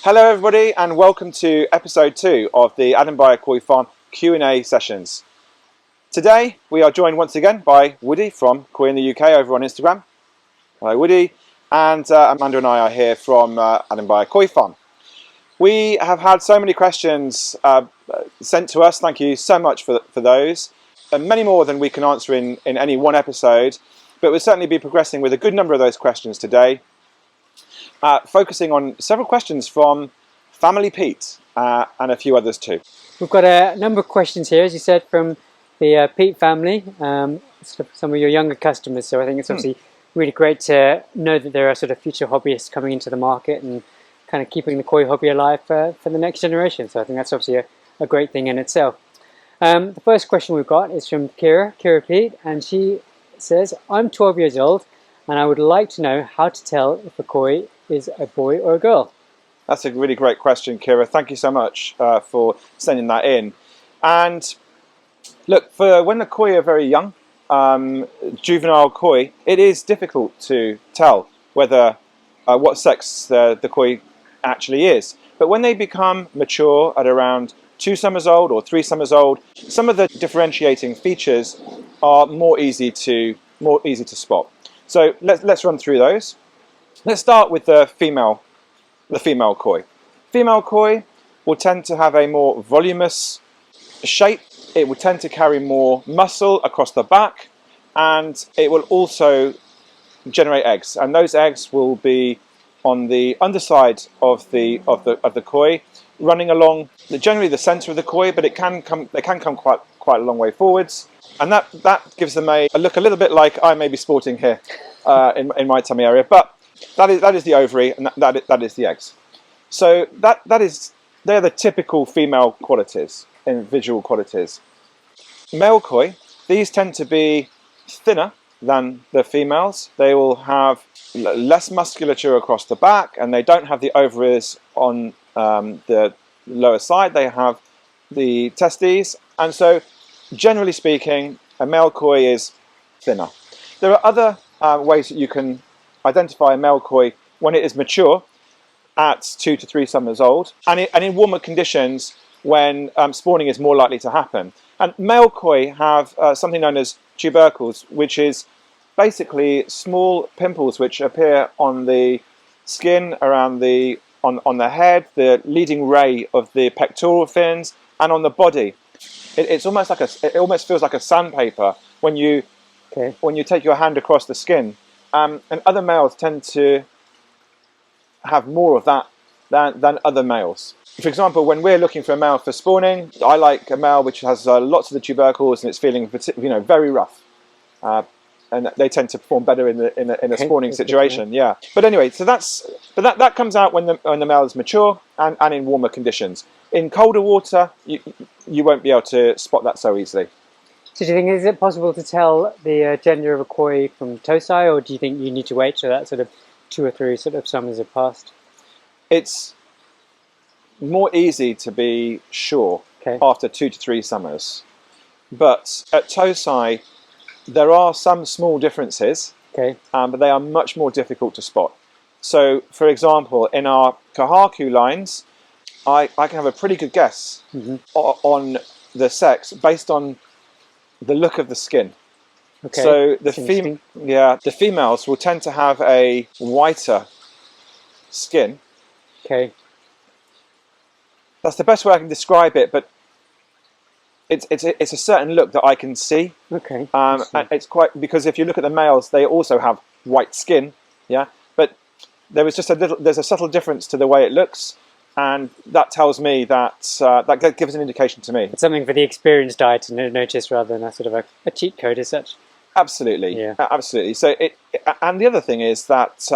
Hello everybody and welcome to episode 2 of the Adam Byer Koi Farm Q&A sessions. Today we are joined once again by Woody from Koi in the UK over on Instagram. Hello Woody, and Amanda and I are here from Adam Byer Koi Farm. We have had so many questions sent to us, thank you so much for those. And many more than we can answer in any one episode, but we'll certainly be progressing with a good number of those questions today. Focusing on several questions from Family Pete and a few others too. We've got a number of questions here, as you said, from the Pete family, some of your younger customers. So I think it's obviously really great to know that there are sort of future hobbyists coming into the market and kind of keeping the koi hobby alive for the next generation. So I think that's obviously a great thing in itself. The first question we've got is from Kira Pete, and she says, I'm 12 years old and I would like to know how to tell if a koi is a boy or a girl. That's a really great question, Kira. Thank you so much for sending that in. And look, for when the koi are very young, juvenile koi, it is difficult to tell whether what sex the koi actually is. But when they become mature at around 2 summers old or 3 summers old, some of the differentiating features are more easy to spot. So let's run through those. Let's start with the female koi. Female koi will tend to have a more voluminous shape. It will tend to carry more muscle across the back, and it will also generate eggs. And those eggs will be on the underside of the koi, running along generally the centre of the koi, but they can come quite a long way forwards, and that gives them a look a little bit like I may be sporting here in my tummy area, but that is the ovary, and that is the eggs. So they're the typical female qualities and visual qualities. Male koi, these tend to be thinner than the females. They will have less musculature across the back, and they don't have the ovaries on the lower side. They have the testes, and so generally speaking, a male koi is thinner. There are other ways that you can identify a male koi when it is mature at 2 to 3 summers old, and in warmer conditions when spawning is more likely to happen. And male koi have something known as tubercles, which is basically small pimples which appear on the skin around on the head, the leading ray of the pectoral fins, and on the body. It almost feels like a sandpaper when you take your hand across the skin. And other males tend to have more of that than other males. For example, when we're looking for a male for spawning, I like a male which has lots of the tubercles and it's feeling very rough. And they tend to perform better in a spawning situation. Yeah. But anyway, so that comes out when the male is mature and in warmer conditions. In colder water, you won't be able to spot that so easily. So do you think, is it possible to tell the gender of a koi from Tosai, or do you think you need to wait till that sort of 2 or 3 sort of summers have passed? It's more easy to be sure after 2 to 3 summers. But at Tosai, there are some small differences, but they are much more difficult to spot. So, for example, in our Kahaku lines, I can have a pretty good guess on the sex based on the look of the skin. So the females will tend to have a whiter skin. That's the best way I can describe it, but it's a certain look that I can see. And it's quite, because if you look at the males, they also have white skin. But there's a subtle difference to the way it looks. And that tells me that gives an indication to me. It's something for the experienced eye to notice rather than a sort of a cheat code as such. Absolutely, absolutely. So and the other thing is that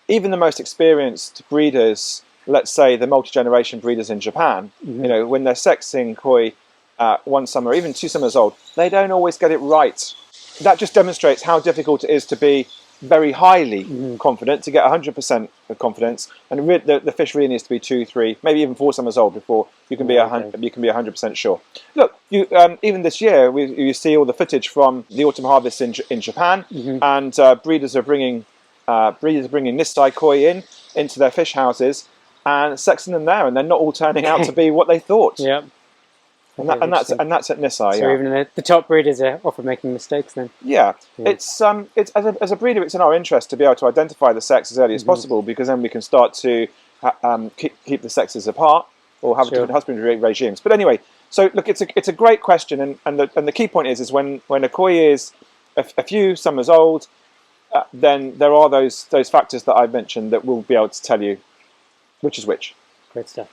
even the most experienced breeders, let's say the multi-generation breeders in Japan, when they're sexing koi 1 summer, or even 2 summers old, they don't always get it right. That just demonstrates how difficult it is to be very highly confident, to get 100% of confidence, and the fish really needs to be 2, 3, maybe even 4 summers old before you can be 100% sure. Look, even this year you see all the footage from the autumn harvest in Japan, and breeders are bringing Nistai koi in, into their fish houses and sexing them there, and they're not all turning out to be what they thought. Yeah. And that's at Nisai. So even the top breeders are often making mistakes then. Yeah. It's as a breeder, it's in our interest to be able to identify the sex as early as possible, because then we can start to keep the sexes apart or have different husbandry regimes. But anyway, so look, it's a great question, and the key point is when a koi is a few summers old, then there are those factors that I've mentioned that will be able to tell you which is which. Great stuff.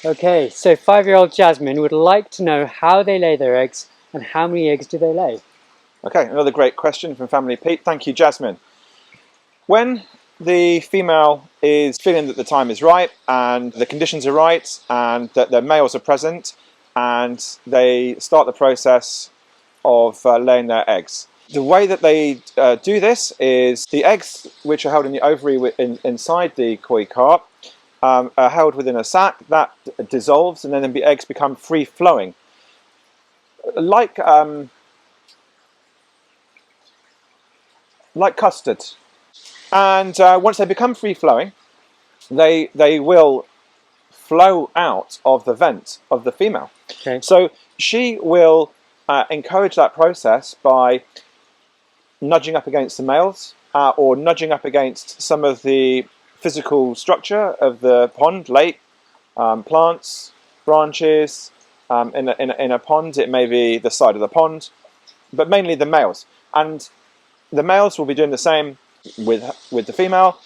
Okay, so 5-year-old Jasmine would like to know how they lay their eggs and how many eggs do they lay? Okay, another great question from Family Pete. Thank you, Jasmine. When the female is feeling that the time is right and the conditions are right and that the males are present and they start the process of laying their eggs. The way that they do this is the eggs, which are held in the ovary inside the koi carp, are held within a sac that dissolves, and then the eggs become free-flowing. Like custard. And once they become free-flowing, they will flow out of the vent of the female. Okay. So she will encourage that process by nudging up against the males or nudging up against some of the physical structure of the pond, lake, plants, branches. In a pond, it may be the side of the pond, but mainly the males. And the males will be doing the same with the female.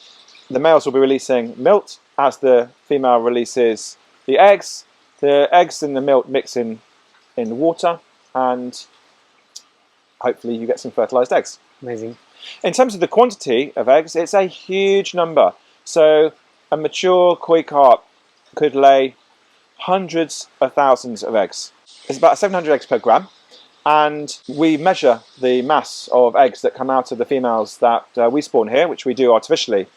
The males will be releasing milk as the female releases the eggs. The eggs and the milk mix in water, and hopefully you get some fertilized eggs. Amazing. In terms of the quantity of eggs, it's a huge number. So a mature koi carp could lay hundreds of thousands of eggs. It's about 700 eggs per gram. And we measure the mass of eggs that come out of the females that we spawn here, which we do artificially.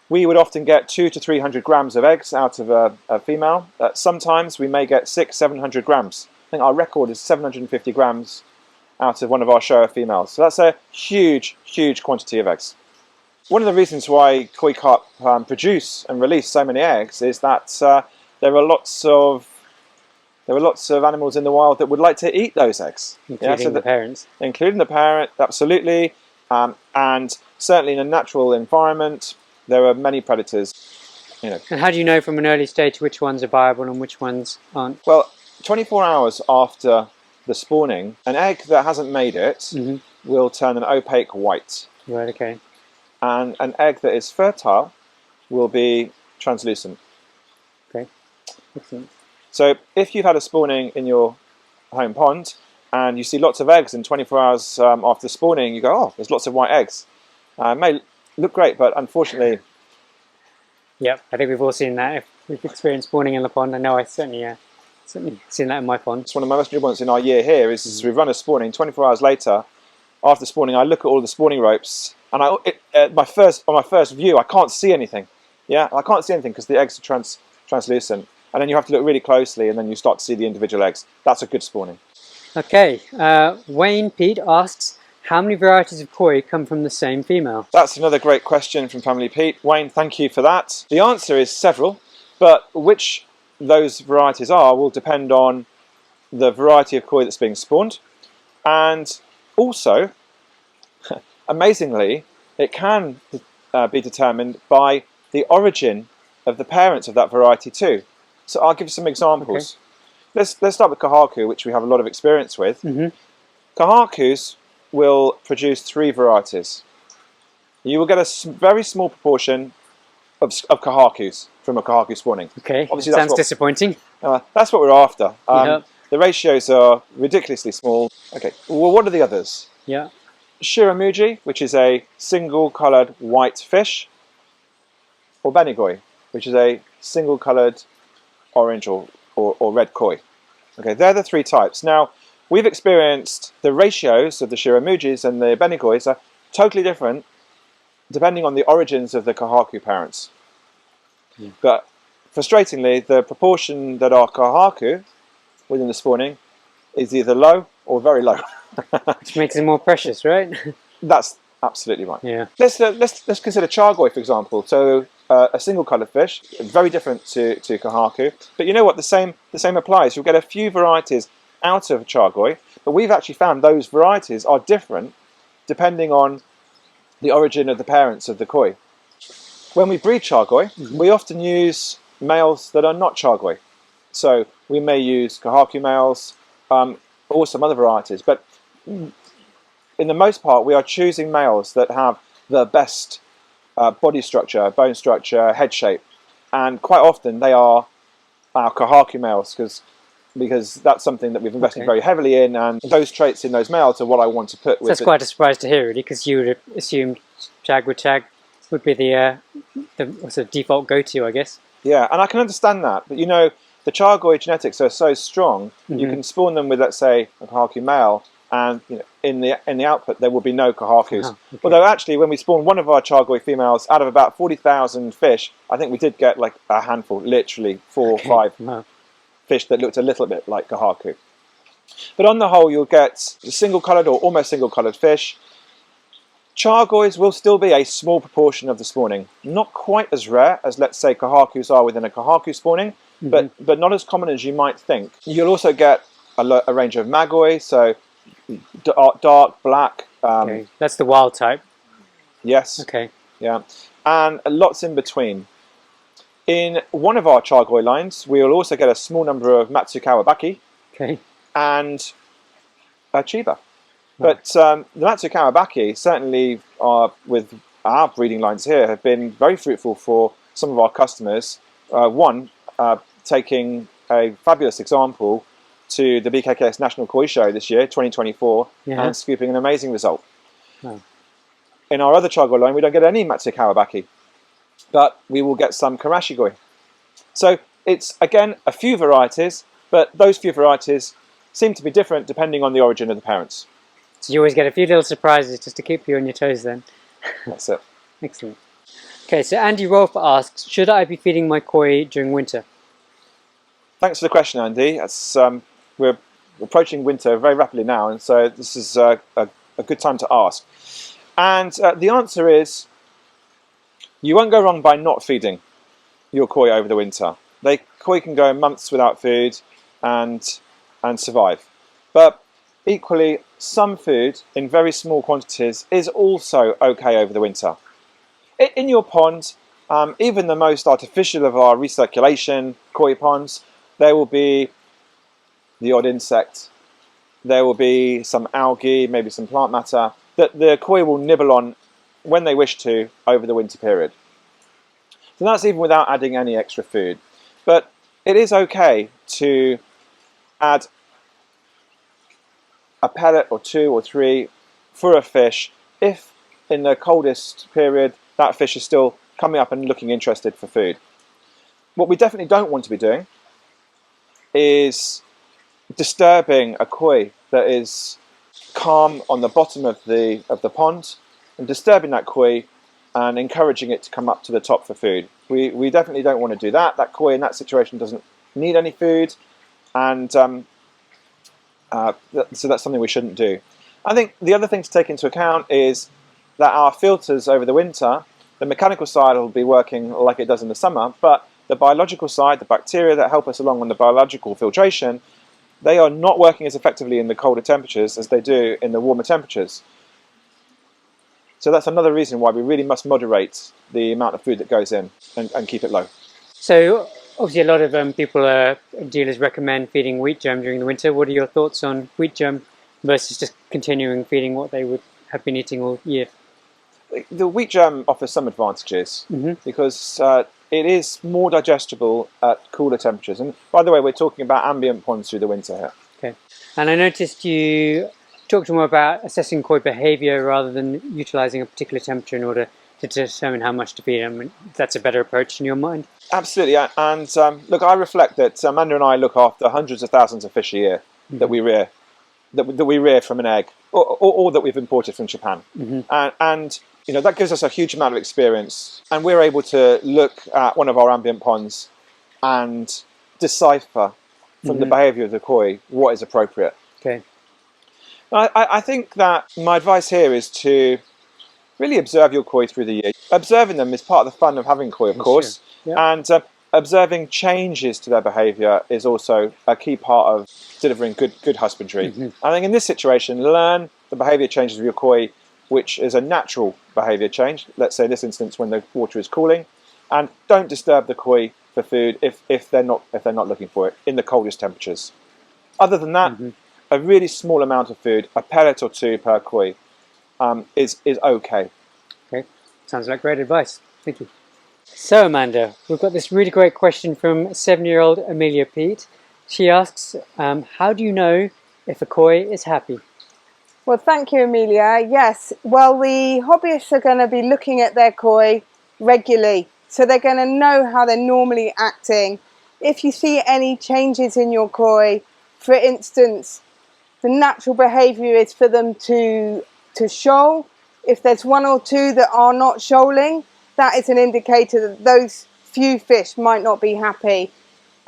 We would often get 200 to 300 grams of eggs out of a female. Sometimes we may get 600-700 grams. I think our record is 750 grams out of one of our shower females. So that's a huge, huge quantity of eggs. One of the reasons why koi carp produce and release so many eggs is that there are lots of animals in the wild that would like to eat those eggs. Including the parents. Including the parent, absolutely. And certainly in a natural environment, there are many predators. And how do you know from an early stage which ones are viable and which ones aren't? Well, 24 hours after the spawning, an egg that hasn't made it will turn an opaque white. Right, okay. And an egg that is fertile will be translucent. Okay, excellent. So if you've had a spawning in your home pond and you see lots of eggs, and 24 hours after spawning you go, oh, there's lots of white eggs. It may look great, but unfortunately... Yep, I think we've all seen that. If we've experienced spawning in the pond, I know I certainly seen that in my pond. It's one of my most enjoyable ones in our year here is we've run a spawning. 24 hours later, after spawning, I look at all the spawning ropes, and on my first view, I can't see anything. Yeah, I can't see anything because the eggs are translucent. And then you have to look really closely, and then you start to see the individual eggs. That's a good spawning. Okay, Wayne Pete asks, how many varieties of koi come from the same female? That's another great question from Family Pete. Wayne, thank you for that. The answer is several, but which those varieties are will depend on the variety of koi that's being spawned. And also, amazingly, it can be determined by the origin of the parents of that variety too. So I'll give you some examples. Okay. Let's start with kahaku, which we have a lot of experience with. Kahakus will produce 3 varieties. You will get a very small proportion of kahakus from a kahaku spawning. Okay, obviously sounds disappointing. That's what we're after. The ratios are ridiculously small. Okay, well, what are the others? Yeah. Shiramugi, which is a single-coloured white fish, or benigoi, which is a single-coloured orange or red koi. Okay, they're the 3 types. Now, we've experienced the ratios of the shiramugis and the benigois are totally different depending on the origins of the kahaku parents. But frustratingly, the proportion that are kahaku within the spawning is either low or very low. Which makes it more precious, right? That's absolutely right. Yeah. Let's consider chargoi, for example. So a single coloured fish, very different to kahaku. But you know what? The same applies. You'll get a few varieties out of chargoi, but we've actually found those varieties are different depending on the origin of the parents of the koi. When we breed chargoi, we often use males that are not chargoi. So we may use kahaku males or some other varieties, but in the most part, we are choosing males that have the best body structure, bone structure, head shape, and quite often they are our kahaku males because that's something that we've invested very heavily in, and those traits in those males are what I want to put with. So that's quite a surprise to hear, really, because you would have assumed Chag would be the sort of default go-to, I guess. Yeah, and I can understand that, but you know, the chargoi genetics are so strong, you can spawn them with, let's say, a kahaku male, and you know, in the output there will be no kahakus. Although actually, when we spawned one of our chargoi females out of about 40,000 fish, I think we did get like a handful, literally 4 or 5 fish that looked a little bit like kahaku. But on the whole, you'll get single-coloured or almost single-coloured fish. Chargois will still be a small proportion of the spawning. Not quite as rare as, let's say, kahakus are within a kahaku spawning, but not as common as you might think. You'll also get a range of magoi, so dark, black. That's the wild type. Yes. Okay. Yeah. And lots in between. In one of our chargoi lines, we will also get a small number of Matsukawa baki and a chiba. But the Matsukawa baki certainly with our breeding lines here have been very fruitful for some of our customers. Taking a fabulous example to the BKKS National Koi Show this year, 2024, and scooping an amazing result. In our other chargoi line, we don't get any Matsukawa baki, but we will get some Karashigoi. So it's, again, a few varieties, but those few varieties seem to be different depending on the origin of the parents. So you always get a few little surprises just to keep you on your toes then. That's it. Excellent. Okay, so Andy Rolfe asks, should I be feeding my koi during winter? Thanks for the question, Andy. We're approaching winter very rapidly now, and so this is a good time to ask. And the answer is, you won't go wrong by not feeding your koi over the winter. Koi can go months without food and survive. But equally, some food in very small quantities is also okay over the winter. In your pond, even the most artificial of our recirculation koi ponds, there will be the odd insect, there will be some algae, maybe some plant matter, that the koi will nibble on when they wish to over the winter period. So that's even without adding any extra food. But it is okay to add a pellet or 2 or 3 for a fish if in the coldest period that fish is still coming up and looking interested for food. What we definitely don't want to be doing is disturbing a koi that is calm on the bottom of the pond and disturbing that koi and encouraging it to come up to the top for food. We definitely don't want to do that. That koi in that situation doesn't need any food, and so that's something we shouldn't do. I think the other thing to take into account is that our filters over the winter, the mechanical side will be working like it does in the summer, but the biological side, the bacteria that help us along on the biological filtration, they are not working as effectively in the colder temperatures as they do in the warmer temperatures. So that's another reason why we really must moderate the amount of food that goes in and keep it low. So obviously a lot of dealers recommend feeding wheat germ during the winter. What are your thoughts on wheat germ versus just continuing feeding what they would have been eating all year? The wheat germ offers some advantages because it is more digestible at cooler temperatures. And by the way, we're talking about ambient ponds through the winter here. Okay. And I noticed you talked more about assessing koi behavior rather than utilizing a particular temperature in order to determine how much to feed. I mean, that's a better approach in your mind? Absolutely. And look, I reflect that Amanda and I look after hundreds of thousands of fish a year that we rear, that we rear from an egg, or that we've imported from Japan. And you know, that gives us a huge amount of experience, and we're able to look at one of our ambient ponds and decipher from the behaviour of the koi what is appropriate. Okay. I think that my advice here is to really observe your koi through the year. Observing them is part of the fun of having koi, of course, Sure. Yep. and observing changes to their behaviour is also a key part of delivering good husbandry. I think in this situation, learn the behaviour changes of your koi, which is a natural behaviour change. Let's say in this instance when the water is cooling, and don't disturb the koi for food if they're not looking for it in the coldest temperatures. Other than that, a really small amount of food, a pellet or two per koi, is okay. Okay, sounds like great advice. Thank you. So Amanda, we've got this really great question from 7-year-old Amelia Pete. She asks, how do you know if a koi is happy? Well, thank you, Amelia. Yes, well, the hobbyists are going to be looking at their koi regularly, so they're going to know how they're normally acting. If you see any changes in your koi, for instance, the natural behaviour is for them to shoal. If there's one or two that are not shoaling, that is an indicator that those few fish might not be happy.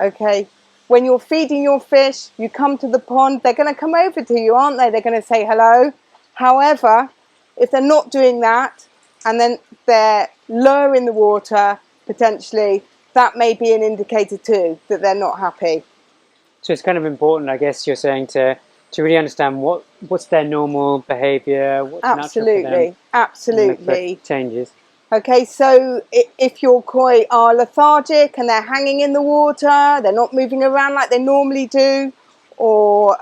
Okay. When you're feeding your fish, you come to the pond, they're going to come over to you, aren't they? They're going to say hello. However, if they're not doing that, and then they're lower in the water, potentially, that may be an indicator too, that they're not happy. So it's kind of important, I guess you're saying, to really understand what's their normal behaviour, what's natural for them. Absolutely. Changes. Okay, so if your koi are lethargic and they're hanging in the water, they're not moving around like they normally do, or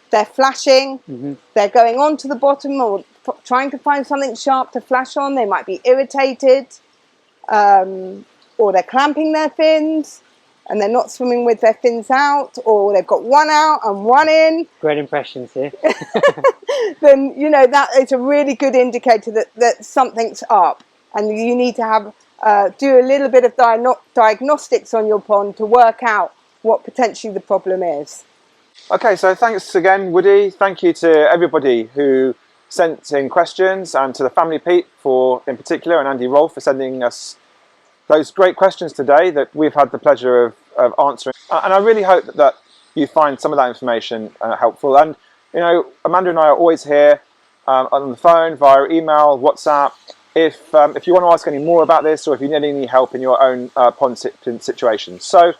they're flashing, they're going onto the bottom or trying to find something sharp to flash on, they might be irritated, or they're clamping their fins and they're not swimming with their fins out, or they've got one out and one in. Great impressions here. Then, you know, that is a really good indicator that something's up. And you need to have do a little bit of diagnostics on your pond to work out what potentially the problem is. Okay, so thanks again, Woody. Thank you to everybody who sent in questions, and to the family Pete in particular, and Andy Rolfe for sending us those great questions today that we've had the pleasure of answering. And I really hope that you find some of that information helpful. And you know, Amanda and I are always here on the phone, via email, WhatsApp. If you want to ask any more about this, or if you need any help in your own pond situation. So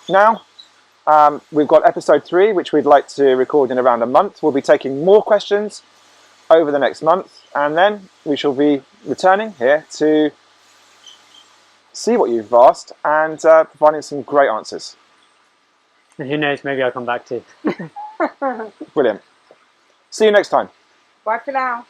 now we've got episode 3, which we'd like to record in around a month. We'll be taking more questions over the next month, and then we shall be returning here to see what you've asked and providing some great answers. And who knows, maybe I'll come back too. Brilliant. See you next time. Bye for now.